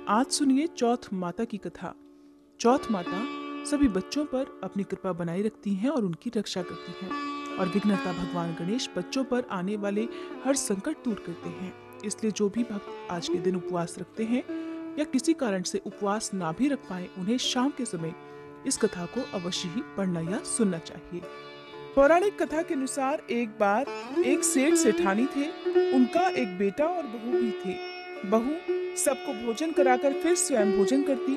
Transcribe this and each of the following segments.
आज सुनिए चौथ माता की कथा। चौथ माता सभी बच्चों पर अपनी कृपा बनाए रखती हैं और उनकी रक्षा करती हैं। और विघ्नहर्ता भगवान गणेश बच्चों पर आने वाले हर संकट दूर करते हैं। इसलिए जो भी भक्त आज के दिन उपवास रखते हैं या किसी कारण से उपवास ना भी रख पाए, उन्हें शाम के समय इस कथा को अवश्य ही पढ़ना या सुनना चाहिए। पौराणिक कथा के अनुसार एक बार एक सेठ सेठानी थे। उनका एक बेटा और बहू भी थे। बहू सबको भोजन कराकर फिर स्वयं भोजन करती।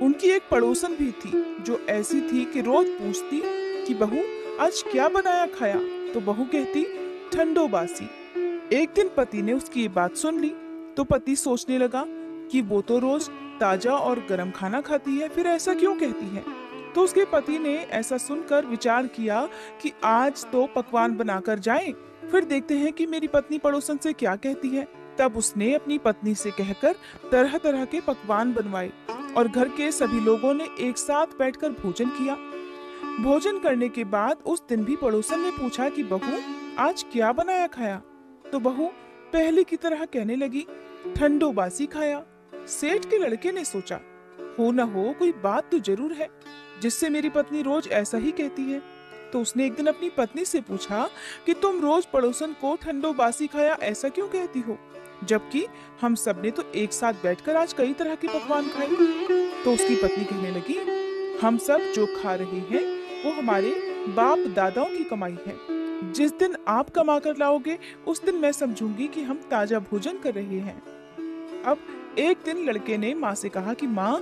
उनकी एक पड़ोसन भी थी जो ऐसी थी कि रोज पूछती कि बहू आज क्या बनाया खाया, तो बहू कहती ठंडो बासी। एक दिन पति ने उसकी ये बात सुन ली तो पति सोचने लगा कि वो तो रोज ताजा और गर्म खाना खाती है, फिर ऐसा क्यों कहती है। तो उसके पति ने ऐसा सुनकर विचार किया कि आज तो पकवान बनाकर जाएं, फिर देखते हैं कि मेरी पत्नी पड़ोसन से क्या कहती है। तब उसने अपनी पत्नी से कहकर तरह तरह के पकवान बनवाए और घर के सभी लोगों ने एक साथ बैठकर भोजन किया। भोजन करने के बाद उस दिन भी पड़ोसन ने पूछा कि बहू आज क्या बनाया खाया, तो बहू पहले की तरह कहने लगी ठंडो बासी खाया। सेठ के लड़के ने सोचा हो न हो कोई बात तो जरूर है जिससे मेरी पत्नी रोज ऐसा ही कहती है। तो उसने एक दिन अपनी पत्नी से पूछा कि तुम रोज पड़ोसन को ठंडो बासी खाया ऐसा क्यों कहती हो, जबकि हम सब ने तो एक साथ बैठकर आज कई तरह के पकवान खाए। तो उसकी पत्नी कहने लगी हम सब जो खा रहे हैं वो हमारे बाप दादाओं की कमाई है। जिस दिन आप कमा कर लाओगे उस दिन मैं समझूंगी कि हम ताजा भोजन कर रहे हैं। अब एक दिन लड़के ने माँ से कहा कि माँ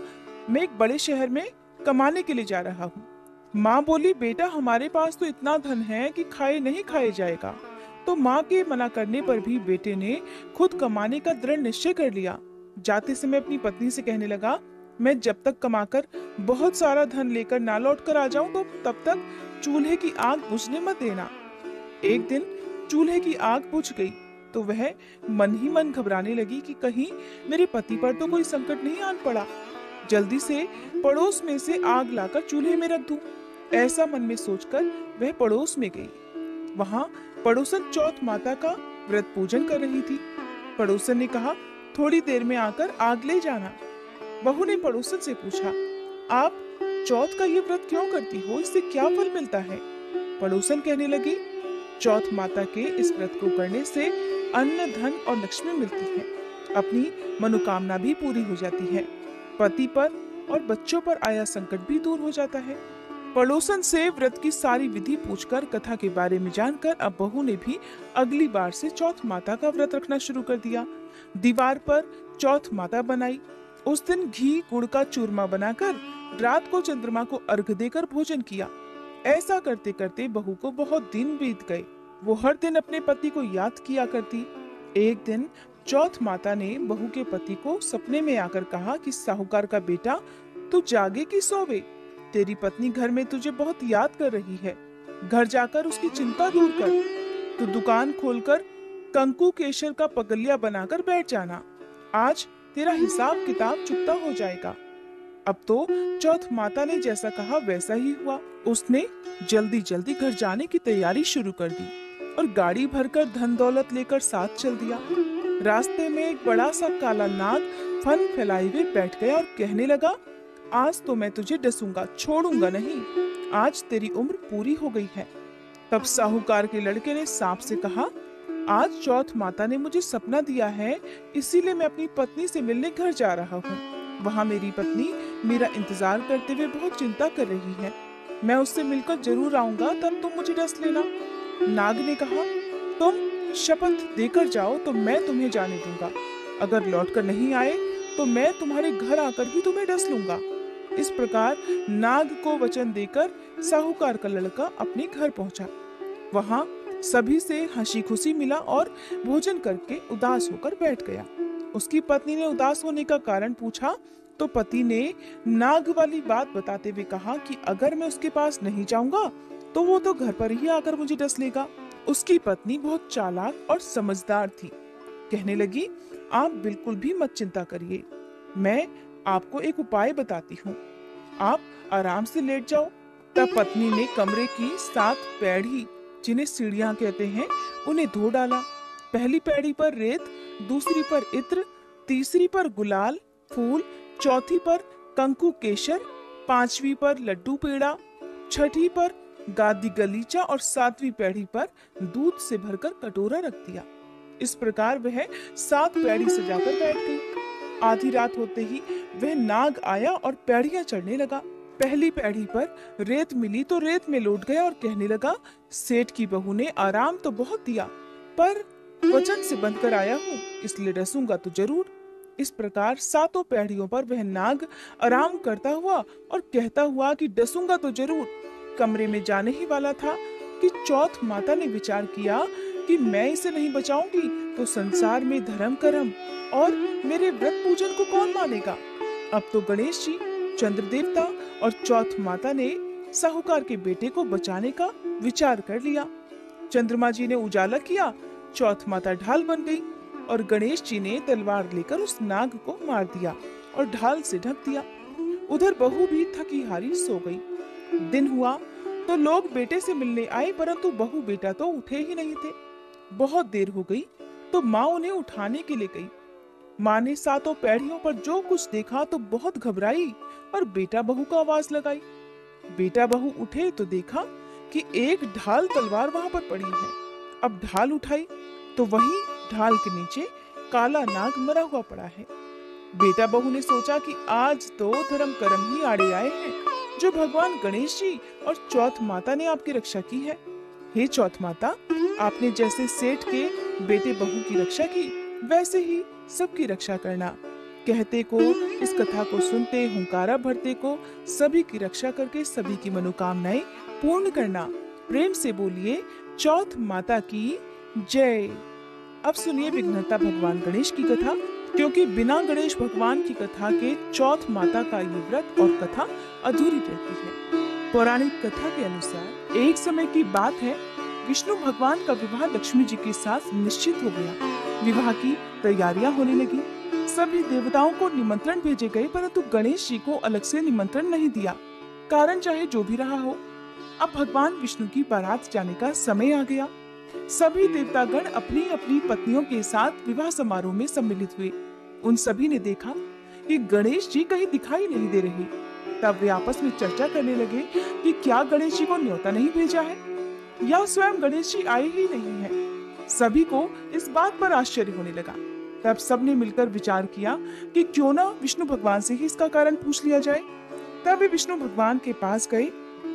मैं एक बड़े शहर में कमाने के लिए जा रहा हूँ। माँ बोली बेटा हमारे पास तो इतना धन है कि खाए नहीं खाए जाएगा। तो माँ के मना करने पर भी बेटे ने खुद कमाने का दृढ़ निश्चय कर लिया। जाते समय अपनी पत्नी से कहने लगा मैं जब तक कमाकर बहुत सारा धन लेकर ना लौट कर आ जाऊं तो तब तक चूल्हे की आग बुझने मत देना। एक दिन चूल्हे की आग बुझ गई तो वह मन ही मन घबराने लगी कि कहीं मेरे पति पर तो कोई संकट नहीं आन पड़ा। जल्दी से पड़ोस में से आग लाकर चूल्हे में रख दूं। ऐसा मन में सोचकर वह पड़ोस में गई। वहां पड़ोसन चौथ माता का व्रत पूजन कर रही थी। पड़ोसन ने कहा थोड़ी देर में आकर आग ले जाना। बहू ने पड़ोसन से पूछा आप चौथ का ये व्रत क्यों करती हो, इससे क्या फल मिलता है। पड़ोसन कहने लगी चौथ माता के इस व्रत को करने से अन्न धन और लक्ष्मी मिलती है, अपनी मनोकामना भी पूरी हो जाती है, पति पर और बच्चों पर आया संकट भी दूर हो जाता है। पड़ोसन से व्रत की सारी विधि पूछकर कथा के बारे में जानकर अब बहू ने भी अगली बार से चौथ माता का व्रत रखना शुरू कर दिया। दीवार पर चौथ माता बनाई। उस दिन घी गुड़ का चूरमा बनाकर रात को चंद्रमा को अर्घ देकर भोजन किया। ऐसा करते करते बहू को बहुत दिन बीत गए। वो हर दिन अपने पति को याद किया करती। एक दिन चौथ माता ने बहू के पति को सपने में आकर कहा कि साहूकार का बेटा तू जागे कि सोवे, तेरी पत्नी घर में तुझे बहुत याद कर रही है। घर जाकर उसकी चिंता दूर कर। तू दुकान खोलकर कंकु केशर का पगलिया बनाकर बैठ जाना। आज तेरा हिसाब किताब चुकता हो जाएगा। अब तो चौथ माता ने जैसा कहा वैसा ही हुआ। उसने जल्दी जल्दी घर जाने की तैयारी शुरू कर दी और गाड़ी भरकर धन दौलत लेकर साथ चल दिया। रास्ते में एक बड़ा सा काला नाग फन फैलाए हुए बैठ गया और कहने लगा आज तो मैं तुझे डसूंगा, छोड़ूंगा नहीं, आज तेरी उम्र पूरी हो गई है। तब साहूकार के लड़के ने सांप से कहा आज चौथ माता ने मुझे सपना दिया है, इसीलिए मैं अपनी पत्नी से मिलने घर जा रहा हूँ। वहाँ मेरी पत्नी मेरा इंतजार करते हुए बहुत चिंता कर रही है। मैं उससे मिलकर जरूर आऊंगा, तब तुम मुझे डस लेना। नाग ने कहा तुम शपथ देकर जाओ तो मैं तुम्हें जाने दूंगा। अगर लौटकर नहीं आए तो मैं तुम्हारे घर आकर भी तुम्हें डस लूंगा। इस प्रकार नाग को वचन देकर साहूकार का लड़का अपने घर पहुंचा। वहां सभी से हंसी खुशी मिला और भोजन करके उदास होकर बैठ गया। उसकी पत्नी ने उदास होने का कारण पूछा तो पति ने नाग वाली बात बताते हुए कहा कि अगर मैं उसके पास नहीं जाऊंगा तो वो तो घर पर ही आकर मुझे डस लेगा। उसकी पत्नी बहुत चालाक और समझदार थी। कहने लगी आप बिल्कुल भी मत चिंता करिए, मैं आपको एक उपाय बताती हूँ, आप आराम से लेट जाओ। तब पत्नी ने कमरे की 7 पैड़ी जिन्हें सीढ़ियां कहते हैं उन्हें धो डाला। पहली पैड़ी पर रेत, दूसरी पर इत्र, तीसरी पर गुलाल, फूल, चौथी पर कंकु केशर, पांचवी पर लड्डू पेड़ा, छठी पर गादी गलीचा और सातवीं पैड़ी पर दूध से भरकर कटोरा रख दिया। इस प्रकार वह 7 पैड़ी सजाकर बैठ गई। आधी रात होते ही वह नाग आया और पैड़ियां चढ़ने लगा। पहली पैड़ी पर रेत मिली तो रेत में लौट गया और कहने लगा, सेठ की बहू ने आराम तो बहुत दिया, पर वचन से बंध कर आया हूँ, इसलिए डसूंगा तो जरूर। इस प्रकार 7 पैड़ियों पर वह नाग आराम करता हुआ और कहता हुआ कि डसूंगा तो जरूर कमरे में जाने ही वाला था कि चौथ माता ने विचार किया कि मैं इसे नहीं बचाऊंगी तो संसार में धर्म कर्म और मेरे व्रत पूजन को कौन मानेगा। अब तो गणेश जी, चंद्र देवता और चौथ माता ने साहूकार के बेटे को बचाने का विचार कर लिया। चंद्रमा जी ने उजाला किया, चौथ माता ढाल बन गई और गणेश जी ने तलवार लेकर उस नाग को मार दिया और ढाल से ढक दिया। उधर बहू भी थकी हारी सो गई। दिन हुआ तो लोग बेटे से मिलने आए, परंतु बहू बेटा तो उठे ही नहीं थे। बहुत देर हो गई तो माँ उन्हें उठाने के लिए गई। माँ ने 7 पैड़ियों पर जो कुछ देखा तो बहुत घबराई और बेटा बहू को आवाज लगाई। बेटा बहू उठे तो देखा कि एक ढाल तलवार वहां पर पड़ी है। अब ढाल उठाई तो वही ढाल के नीचे काला नाग मरा हुआ पड़ा है। बेटा बहू ने सोचा कि आज तो धर्म कर्म ही आड़े आए हैं, जो भगवान गणेश जी और चौथ माता ने आपकी रक्षा की है। हे चौथ माता, आपने जैसे सेठ के बेटे बहू की रक्षा की, वैसे ही सबकी रक्षा करना। कहते को, इस कथा को सुनते, हुंकारा भरते को सभी की रक्षा करके सभी की मनोकामनाएं पूर्ण करना। प्रेम से बोलिए चौथ माता की जय। अब सुनिए विघ्नहर्ता भगवान गणेश की कथा, क्योंकि बिना गणेश भगवान की कथा के चौथ माता का ये व्रत और कथा अधूरी रहती है। पौराणिक कथा के अनुसार एक समय की बात है, विष्णु भगवान का विवाह लक्ष्मी जी के साथ निश्चित हो गया। विवाह की तैयारियां होने लगी। सभी देवताओं को निमंत्रण भेजे गए, परंतु गणेश जी को अलग से निमंत्रण नहीं दिया। कारण चाहे जो भी रहा हो, अब भगवान विष्णु की बारात जाने का समय आ गया। सभी देवतागण अपनी अपनी पत्नियों के साथ विवाह समारोह में सम्मिलित हुए। उन सभी ने देखा कि गणेश जी कहीं दिखाई नहीं दे रहे। तब वे आपस में चर्चा करने लगे कि क्या गणेश जी को न्योता नहीं भेजा है या स्वयं गणेश जी आए ही नहीं हैं। सभी को इस बात पर आश्चर्य होने लगा। तब सबने मिलकर विचार किया कि क्यों ना विष्णु भगवान से ही इसका कारण पूछ लिया जाए। तब वे विष्णु भगवान के पास गए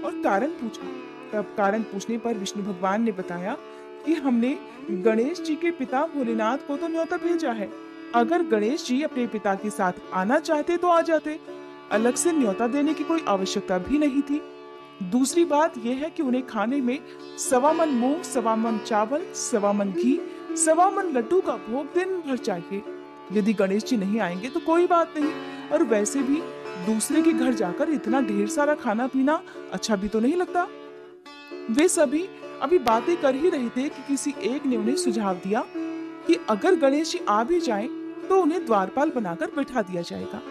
और कारण पूछा। तब कारण पूछने पर विष्णु भगवान ने बताया कि हमने गणेश जी के पिता भोलेनाथ को तो न्योता भेजा है। अगर गणेश जी अपने पिता के साथ आना चाहते तो आ जाते, अलग से न्योता देने की कोई आवश्यकता भी नहीं थी। दूसरी बात यह है कि उन्हें खाने में 1.25 मन मूंग, 1.25 मन चावल, 1.25 मन घी, 1.25 मन लड्डू का भोग दिन भर चाहिए। यदि गणेश जी नहीं आएंगे तो कोई बात नहीं, और वैसे भी दूसरे के घर जाकर इतना ढेर सारा खाना पीना अच्छा भी तो नहीं लगता। वे सभी अभी बातें कर ही रहे थे कि किसी एक ने उन्हें सुझाव दिया कि अगर गणेश जी आ भी जाएं तो उन्हें द्वारपाल बनाकर बैठा दिया जाएगा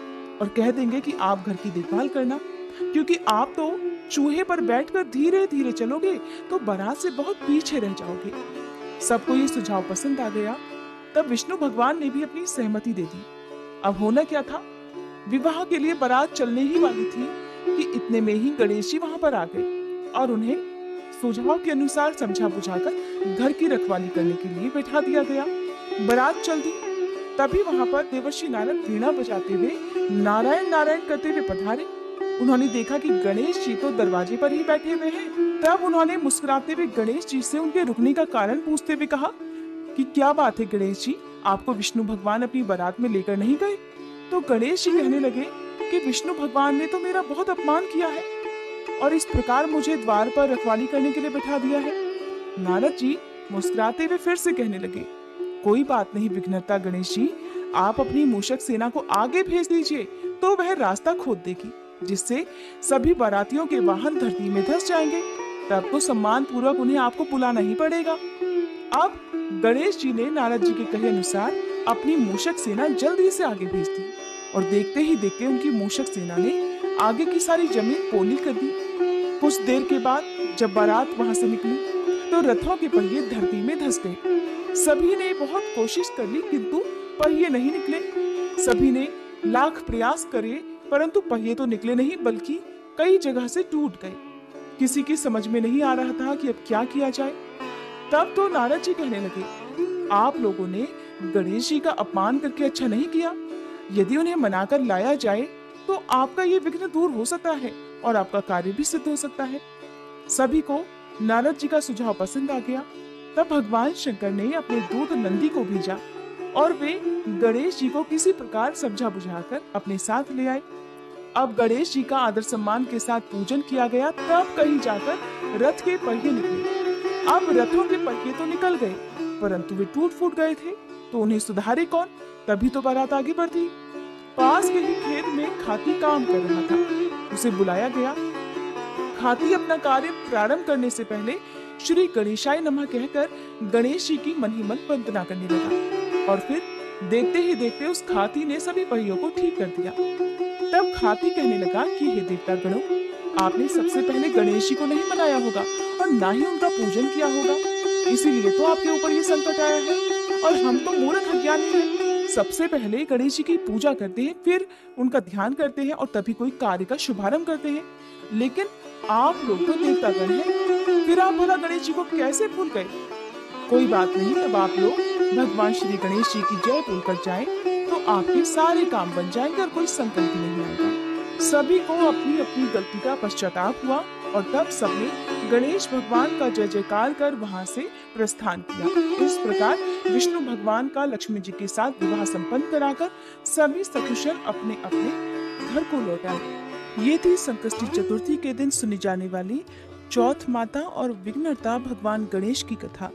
और कह देंगे कि आप घर की देखभाल करना, क्योंकि आप तो चूहे पर बैठकर धीरे धीरे चलोगे तो बारात से बहुत पीछे रह जाओगे। सबको ये सुझाव पसंद आ गया। तब विष्णु भगवान ने भी अपनी सहमति दे दी। अब होना क्या था, विवाह के लिए बारात चलने ही वाली थी कि इतने में ही गणेश जी वहां पर आ गए और उन्हें सुझाव के अनुसार समझा बुझाकर घर की रखवाली करने के लिए बैठा दिया गया। बारात चल दी। तभी वहां पर देवर्षि नारद वीणा बजाते हुए नारायण नारायण करते हुए पधारे। उन्होंने देखा कि गणेश जी तो दरवाजे पर ही बैठे हुए हैं। तब उन्होंने मुस्कुराते हुए गणेश जी से उनके रुकने का कारण पूछते हुए कहा कि क्या बात है गणेश जी, आपको विष्णु भगवान अपनी बारात में लेकर नहीं गए? तो गणेश जी कहने लगे कि विष्णु भगवान ने तो मेरा बहुत अपमान किया है और इस प्रकार मुझे द्वार पर रखवाली करने के लिए बैठा दिया है। नारद जी मुस्कुराते हुए फिर से कहने लगे, कोई बात नहीं विघ्नहर्ता गणेश जी, आप अपनी मूषक सेना को आगे भेज दीजिए तो वह रास्ता खोद देगी, जिससे सभी बारातियों के वाहन धरती में धंस जाएंगे। तब तो सम्मान पूर्वक उन्हें आपको बुलाना ही पड़ेगा। अब गणेश जी ने नारद जी के कहे अनुसार अपनी मूषक सेना जल्दी से आगे भेज दी और देखते ही देखते उनकी मूषक सेना ने आगे की सारी जमीन पोली कर दी। कुछ देर के बाद जब बारात वहां से निकली तो रथों के पहिए धरती में धंस गए। सभी ने बहुत कोशिश कर ली किंतु पहिए नहीं निकले। सभी ने लाख प्रयास करे परंतु पहिए तो निकले नहीं बल्कि कई जगह से टूट गए। किसी की समझ में नहीं आ रहा था कि अब क्या किया जाए। तब तो नारद जी कहने लगे, आप लोगों ने गणेश जी का अपमान करके अच्छा नहीं किया। यदि उन्हें मनाकर लाया जाए तो आपका ये विघ्न दूर हो सकता है और आपका कार्य भी सिद्ध हो सकता है। सभी को नारद जी का सुझाव पसंद आ गया। तब भगवान शंकर ने अपने दूत नंदी को भेजा और वे गणेश जी को किसी प्रकार समझा बुझाकर अपने साथ ले आए। अब गणेश जी का आदर सम्मान के साथ पूजन किया गया। तब कहीं जाकर रथ के पहिए निकले। अब रथों के पहिए तो निकल गए परंतु वे टूट फूट गए थे, तो उन्हें सुधारे कौन। तभी तो बारात आगे बढ़ी। पास के ही खेत में खाती काम कर रहा था। उसे बुलाया गया। खाती अपना कार्य प्रारंभ करने से पहले श्री गणेशाय नमः कहकर गणेश जी की मन ही मन वंदना करने लगा और फिर देखते ही देखते उस खाती ने सभी पहियों को ठीक कर दिया। तब खाती कहने लगा कि हे देवता गणों, आपने सबसे पहले गणेश जी को नहीं मनाया होगा और ना ही उनका पूजन किया होगा, इसीलिए तो आपके ऊपर ये संकट आया है। और हम तो मूर्ख अज्ञानी हैं। सबसे पहले गणेश जी की पूजा करते हैं, फिर उनका ध्यान करते हैं और तभी कोई कार्य का शुभारंभ करते हैं। लेकिन आप लोग तो देवतागण हैं, फिर आप भला गणेश जी को कैसे भूल गए। कोई बात नहीं, अब आप लोग भगवान श्री गणेश जी की जय बोलकर जाएं तो आपके सारे काम बन जाएंगे और कोई संकट भी नहीं आएगा। सभी को अपनी अपनी गलती का पश्चाताप हुआ और तब सबने गणेश भगवान का जय जयकार कर वहां से प्रस्थान किया। इस प्रकार विष्णु भगवान का लक्ष्मी जी के साथ विवाह संपन्न कराकर सभी सकुशल अपने अपने घर को लौट आए। ये थी संकष्टी चतुर्थी के दिन सुनी जाने वाली चौथ माता और विघ्नहर्ता भगवान गणेश की कथा।